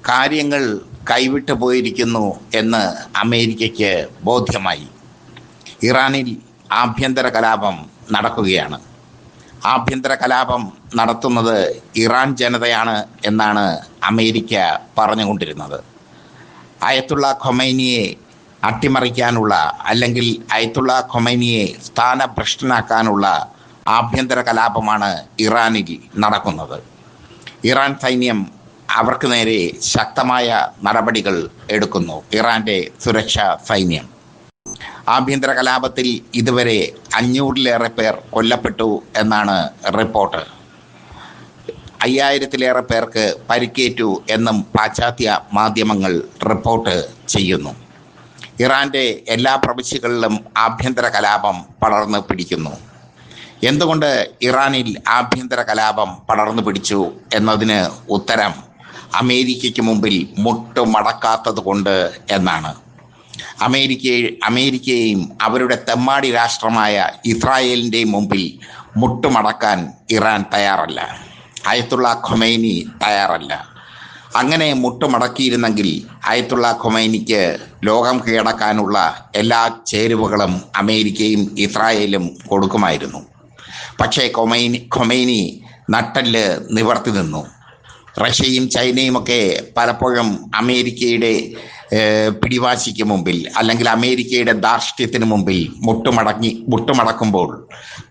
കാര്യങ്ങൾ കൈവിട്ടു പോയിരിക്കുന്നു എന്ന് അമേരിക്കയ്ക്ക് ബോധ്യമായി. ഇറാനിൽ ആഭ്യന്തര കലാപം നടക്കുകയാണ്. ആഭ്യന്തര കലാപം നടത്തുന്നത് ഇറാൻ ജനതയാണ് എന്നാണ് അമേരിക്ക പറഞ്ഞുകൊണ്ടിരുന്നത്. അയത്തുള്ള ഖൊമൈനിയെ അട്ടിമറിക്കാനുള്ള അല്ലെങ്കിൽ അയത്തുള്ള ഖൊമൈനിയെ സ്ഥാനഭ്രഷ്ടനാക്കാനുള്ള ആഭ്യന്തര കലാപമാണ് ഇറാനിൽ നടക്കുന്നത്. ഇറാൻ സൈന്യം അവർക്ക് നേരെ ശക്തമായ നടപടികൾ എടുക്കുന്നു. ഇറാന്റെ സുരക്ഷാ സൈന്യം ആഭ്യന്തര കലാപത്തിൽ ഇതുവരെ 500-ലേറെ പേർ കൊല്ലപ്പെട്ടു എന്നാണ് റിപ്പോർട്ട്. 5000-ലേറെ പേർക്ക് പരിക്കേറ്റു എന്നും പാശ്ചാത്യ മാധ്യമങ്ങൾ റിപ്പോർട്ട് ചെയ്യുന്നു. ഇറാന്റെ എല്ലാ പ്രവിശ്യകളിലും ആഭ്യന്തര കലാപം പടർന്നു പിടിക്കുന്നു. എന്തുകൊണ്ട് ഇറാനിൽ ആഭ്യന്തര കലാപം പടർന്നു പിടിച്ചു എന്നതിന് ഉത്തരം അമേരിക്കയ്ക്ക് മുമ്പിൽ മുട്ടുമടക്കാത്തത് കൊണ്ട് എന്നാണ്. അമേരിക്കയെയും അവരുടെ തെമ്മാടി രാഷ്ട്രമായ ഇസ്രായേലിൻ്റെയും മുമ്പിൽ മുട്ടുമടക്കാൻ ഇറാൻ തയ്യാറല്ല. അയത്തുള്ള ഖൊമൈനി തയ്യാറല്ല. അങ്ങനെ മുട്ടുമടക്കിയിരുന്നെങ്കിൽ അയത്തുള്ള ഖൊമൈനിക്ക് ലോകം കീഴടക്കാനുള്ള എല്ലാ ചേരുവകളും അമേരിക്കയും ഇസ്രായേലും കൊടുക്കുമായിരുന്നു. പക്ഷേ ഖൊമൈനി നട്ടെല്ല് നിവർത്തി നിന്നു. റഷ്യയും ചൈനയുമൊക്കെ പലപ്പോഴും അമേരിക്കയുടെ പിടിവാശിക്ക് മുമ്പിൽ അല്ലെങ്കിൽ അമേരിക്കയുടെ ധാർഷ്ട്യത്തിന് മുമ്പിൽ മുട്ടുമടക്കുമ്പോൾ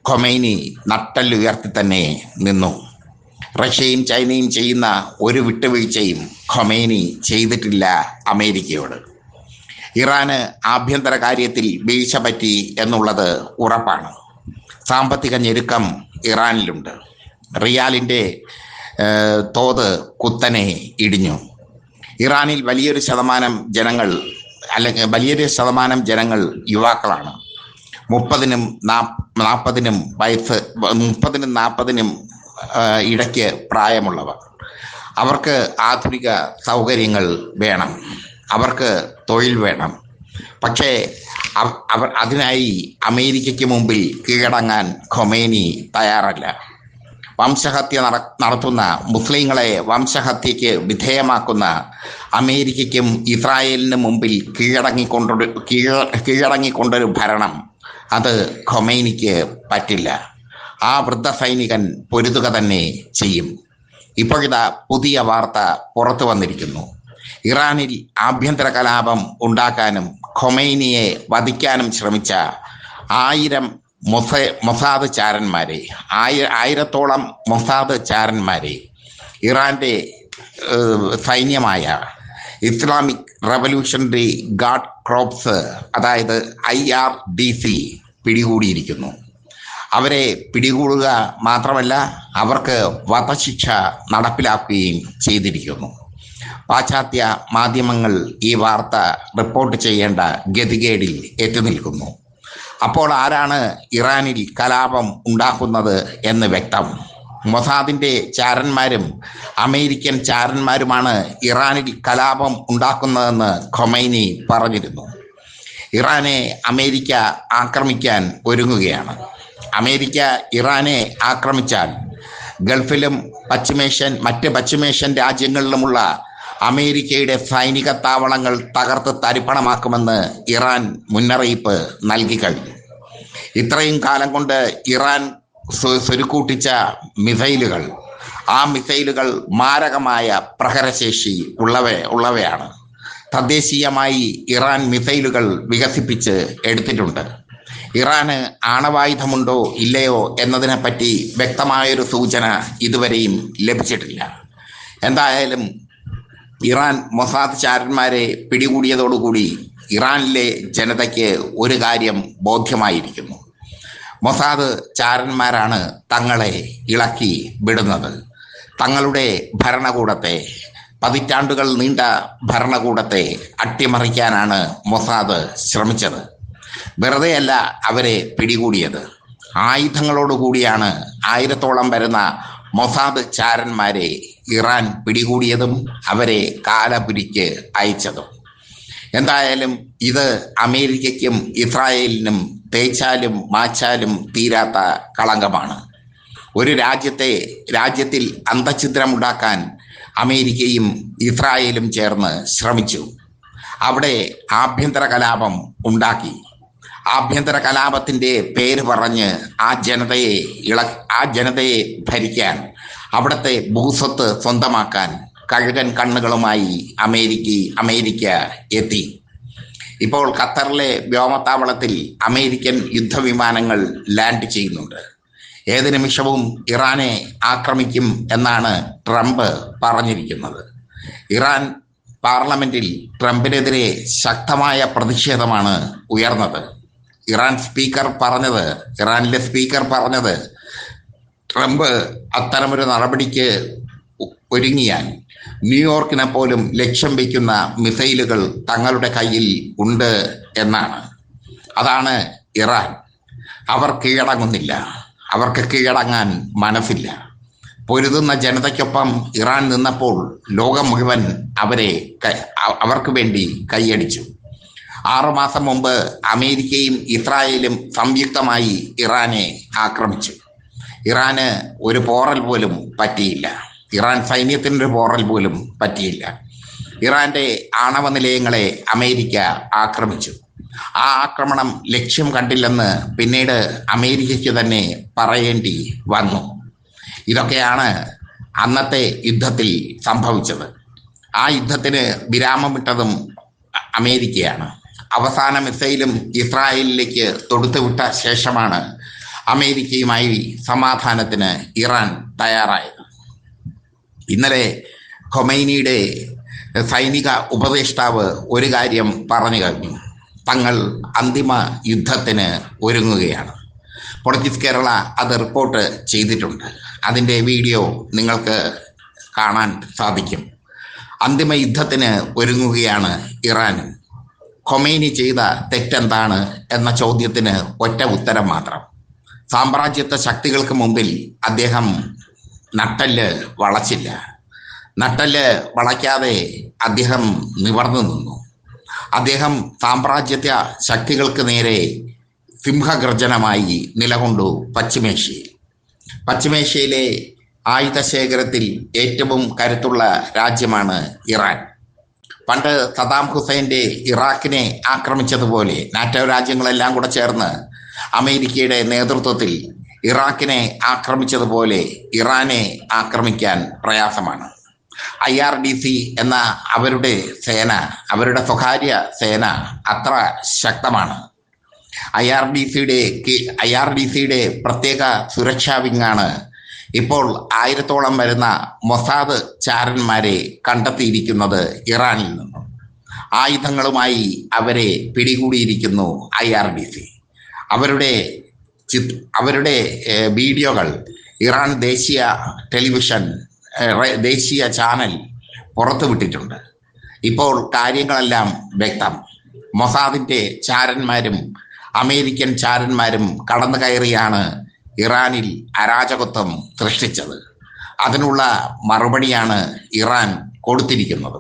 ഖൊമൈനി നട്ടെല്ലുയർത്തി തന്നെ നിന്നു. റഷ്യയും ചൈനയും ചെയ്യുന്ന ഒരു വിട്ടുവീഴ്ചയും ഖൊമൈനി ചെയ്തിട്ടില്ല അമേരിക്കയോട്. ഇറാന് ആഭ്യന്തര കാര്യത്തിൽ വീഴ്ച പറ്റി എന്നുള്ളത് ഉറപ്പാണ്. സാമ്പത്തിക ഞെരുക്കം ഇറാനിലുണ്ട്. റിയാലിൻ്റെ തോത് കുത്തനെ ഇടിഞ്ഞു. ഇറാനിൽ വലിയൊരു ശതമാനം ജനങ്ങൾ യുവാക്കളാണ്. 30-നും 40-നും ഇടയ്ക്ക് പ്രായമുള്ളവർ. അവർക്ക് ആധുനിക സൗകര്യങ്ങൾ വേണം, അവർക്ക് തൊഴിൽ വേണം. പക്ഷേ അതിനായി അമേരിക്കയ്ക്ക് മുമ്പിൽ കീഴടങ്ങാൻ ഖൊമൈനി തയ്യാറല്ല. വംശഹത്യ നടത്തുന്ന മുസ്ലിങ്ങളെ വംശഹത്യയ്ക്ക് വിധേയമാക്കുന്ന അമേരിക്കയ്ക്കും ഇസ്രായേലിനും മുമ്പിൽ കീഴടങ്ങിക്കൊണ്ടൊരു ഭരണം അത് ഖൊമൈനിക്ക് പറ്റില്ല. ആ വൃദ്ധ സൈനികൻ പൊരുതുക തന്നെ ചെയ്യും. ഇപ്പോഴിതാ പുതിയ വാർത്ത പുറത്തു വന്നിരിക്കുന്നു. ഇറാനിൽ ആഭ്യന്തര കലാപം ഉണ്ടാക്കാനും ഖൊമൈനിയെ വധിക്കാനും ശ്രമിച്ച 1000 മൊസാദ് ചാരന്മാരെ 1000-ഓളം മൊസാദ് ചാരന്മാരെ ഇറാന്റെ സൈന്യമായ ഇസ്ലാമിക് റവല്യൂഷണറി ഗാർഡ് കോർപ്സ് അതായത് IRGC പിടികൂടിയിരിക്കുന്നു. അവരെ പിടികൂടുക മാത്രമല്ല, അവർക്ക് വധശിക്ഷ നടപ്പിലാക്കുകയും ചെയ്തിരിക്കുന്നു. പാശ്ചാത്യ മാധ്യമങ്ങൾ ഈ വാർത്ത റിപ്പോർട്ട് ചെയ്യേണ്ട ഗതികേടിൽ എത്തിനിൽക്കുന്നു. അപ്പോൾ ആരാണ് ഇറാനിൽ കലാപം ഉണ്ടാക്കുന്നത് എന്ന് വ്യക്തം. മൊസാദിൻ്റെ ചാരന്മാരും അമേരിക്കൻ ചാരന്മാരുമാണ് ഇറാനിൽ കലാപം ഉണ്ടാക്കുന്നതെന്ന് ഖൊമൈനി പറഞ്ഞിരുന്നു. ഇറാനെ അമേരിക്ക ആക്രമിക്കാൻ ഒരുങ്ങുകയാണ്. അമേരിക്ക ഇറാനെ ആക്രമിച്ചാൽ ഗൾഫിലും മറ്റ് പശ്ചിമേഷ്യൻ രാജ്യങ്ങളിലുമുള്ള അമേരിക്കയുടെ സൈനിക താവളങ്ങൾ തകർത്ത് തരിപ്പണമാക്കുമെന്ന് ഇറാൻ മുന്നറിയിപ്പ് നൽകി കഴിഞ്ഞു. ഇത്രയും കാലം കൊണ്ട് ഇറാൻ സ്വരുക്കൂട്ടിച്ച മിസൈലുകൾ, ആ മിസൈലുകൾ മാരകമായ പ്രഹരശേഷി ഉള്ളവയാണ്. തദ്ദേശീയമായി ഇറാൻ മിസൈലുകൾ വികസിപ്പിച്ച് എടുത്തിട്ടുണ്ട്. ഇറാന് ആണവായുധമുണ്ടോ ഇല്ലയോ എന്നതിനെപ്പറ്റി വ്യക്തമായൊരു സൂചന ഇതുവരെയും ലഭിച്ചിട്ടില്ല. എന്തായാലും ഇറാൻ മൊസാദ് ചാരന്മാരെ പിടികൂടിയതോടുകൂടി ഇറാനിലെ ജനതയ്ക്ക് ഒരു കാര്യം ബോധ്യമായിരിക്കുന്നു. മൊസാദ് ചാരന്മാരാണ് തങ്ങളെ ഇളക്കി വിടുന്നത്. തങ്ങളുടെ ഭരണകൂടത്തെ, പതിറ്റാണ്ടുകൾ നീണ്ട ഭരണകൂടത്തെ അട്ടിമറിക്കാനാണ് മൊസാദ് ശ്രമിച്ചത്. വെറുതെയല്ല അവരെ പിടികൂടിയത്. ആയുധങ്ങളോടുകൂടിയാണ് 1000-ഓളം വരുന്ന മൊസാദ് ചാരന്മാരെ ഇറാൻ പിടികൂടിയതും അവരെ കാലപുരിക്ക് അയച്ചതും. എന്തായാലും ഇത് അമേരിക്കയ്ക്കും ഇസ്രായേലിനും തേച്ചാലും മാച്ചാലും തീരാത്ത കളങ്കമാണ്. ഒരു രാജ്യത്തിൽ അന്തഛിദ്രമുണ്ടാക്കാൻ അമേരിക്കയും ഇസ്രായേലും ചേർന്ന് ശ്രമിച്ചു. അവിടെ ആഭ്യന്തര കലാപം ഉണ്ടാക്കി. ആഭ്യന്തര കലാപത്തിന്റെ പേര് പറഞ്ഞ് ആ ജനതയെ ഭരിക്കാൻ, അവിടുത്തെ ഭൂസ്വത്ത് സ്വന്തമാക്കാൻ കഴുകൻ കണ്ണുകളുമായി അമേരിക്ക എത്തി. ഇപ്പോൾ ഖത്തറിലെ വ്യോമത്താവളത്തിൽ അമേരിക്കൻ യുദ്ധവിമാനങ്ങൾ ലാൻഡ് ചെയ്യുന്നുണ്ട്. ഏത് നിമിഷവും ഇറാനെ ആക്രമിക്കും എന്നാണ് ട്രംപ് പറഞ്ഞിരിക്കുന്നത്. ഇറാൻ പാർലമെന്റിൽ ട്രംപിനെതിരെ ശക്തമായ പ്രതിഷേധമാണ് ഉയർന്നത്. ഇറാനിലെ സ്പീക്കർ പറഞ്ഞത് ട്രംപ് അത്തരമൊരു നടപടിക്ക് ഒരുങ്ങിയാൽ ന്യൂയോർക്കിനെ പോലും ലക്ഷ്യം വയ്ക്കുന്ന മിസൈലുകൾ തങ്ങളുടെ കയ്യിൽ ഉണ്ട് എന്നാണ്. അതാണ് ഇറാൻ. അവർ കീഴടങ്ങുന്നില്ല. അവർക്ക് കീഴടങ്ങാൻ മനസ്സില്ല. പൊരുതുന്ന ജനതയ്ക്കൊപ്പം ഇറാൻ നിന്നപ്പോൾ ലോകം മുഴുവൻ അവർക്ക് വേണ്ടി കൈയടിച്ചു. 6 മാസം മുമ്പ് അമേരിക്കയും ഇസ്രായേലും സംയുക്തമായി ഇറാനെ ആക്രമിച്ചു. ഇറാന് ഒരു പോറൽ പോലും പറ്റിയില്ല. ഇറാൻ സൈന്യത്തിനൊരു പോറൽ പോലും പറ്റിയില്ല. ഇറാന്റെ ആണവ നിലയങ്ങളെ അമേരിക്ക ആക്രമിച്ചു. ആ ആക്രമണം ലക്ഷ്യം കണ്ടില്ലെന്ന് പിന്നീട് അമേരിക്കയ്ക്ക് തന്നെ പറയേണ്ടി വന്നു. ഇതൊക്കെയാണ് അന്നത്തെ യുദ്ധത്തിൽ സംഭവിച്ചത്. ആ യുദ്ധത്തിന് വിരാമമിട്ടതും അമേരിക്കയാണ്. അവസാന മിസൈലും ഇസ്രായേലിലേക്ക് തൊടുത്തുവിട്ട ശേഷമാണ് അമേരിക്കയുമായി സമാധാനത്തിന് ഇറാൻ തയ്യാറായത്. ഇന്നലെ ഖൊമൈനിയുടെ സൈനിക ഉപദേഷ്ടാവ് ഒരു കാര്യം പറഞ്ഞു കഴിഞ്ഞു. തങ്ങൾ അന്തിമ യുദ്ധത്തിന് ഒരുങ്ങുകയാണ്. പൊളിറ്റിക്സ് കേരള അത് റിപ്പോർട്ട് ചെയ്തിട്ടുണ്ട്. അതിൻ്റെ വീഡിയോ നിങ്ങൾക്ക് കാണാൻ സാധിക്കും. അന്തിമ യുദ്ധത്തിന് ഒരുങ്ങുകയാണ് ഇറാൻ. ഖൊമൈനി ചെയ്ത തെറ്റെന്താണ് എന്ന ചോദ്യത്തിന് ഒറ്റ ഉത്തരം മാത്രം. സാമ്രാജ്യത്വ ശക്തികൾക്ക് മുമ്പിൽ അദ്ദേഹം നട്ടെല്ല് വളച്ചില്ല. നട്ടെല്ല് വളയ്ക്കാതെ അദ്ദേഹം നിവർന്നു നിന്നു. അദ്ദേഹം സാമ്രാജ്യത്വ ശക്തികൾക്ക് നേരെ സിംഹഗർജനമായി നിലകൊണ്ടു. പശ്ചിമേഷ്യയിലെ ആയുധശേഖരത്തിൽ ഏറ്റവും കരുത്തുള്ള രാജ്യമാണ് ഇറാൻ. പണ്ട് സദാം ഹുസൈൻ്റെ ഇറാഖിനെ ആക്രമിച്ചതുപോലെ നാറ്റോ രാജ്യങ്ങളെല്ലാം കൂടെ ചേർന്ന് അമേരിക്കയുടെ നേതൃത്വത്തിൽ ഇറാഖിനെ ആക്രമിച്ചതുപോലെ ഇറാനെ ആക്രമിക്കാൻ പ്രയാസമാണ്. IRGC എന്ന അവരുടെ സ്വകാര്യ സേന അത്ര ശക്തമാണ്. IRGCയുടെ പ്രത്യേക സുരക്ഷാ വിങ്ങാണ് ഇപ്പോൾ 1000-ഓളം വരുന്ന മൊസാദ് ചാരന്മാരെ കണ്ടെത്തിയിരിക്കുന്നത് ഇറാനിൽ നിന്നും. ആയുധങ്ങളുമായി അവരെ പിടികൂടിയിരിക്കുന്നു IRGC. അവരുടെ വീഡിയോകൾ ഇറാൻ ദേശീയ ചാനൽ പുറത്തുവിട്ടിട്ടുണ്ട്. ഇപ്പോൾ കാര്യങ്ങളെല്ലാം വ്യക്തം. മൊസാദിന്റെ ചാരന്മാരും അമേരിക്കൻ ചാരന്മാരും കടന്നു കയറിയാണ് ഇറാനിൽ അരാജകത്വം സൃഷ്ടിച്ചത്. അതിനുള്ള മറുപടിയാണ് ഇറാൻ കൊടുത്തിരിക്കുന്നത്.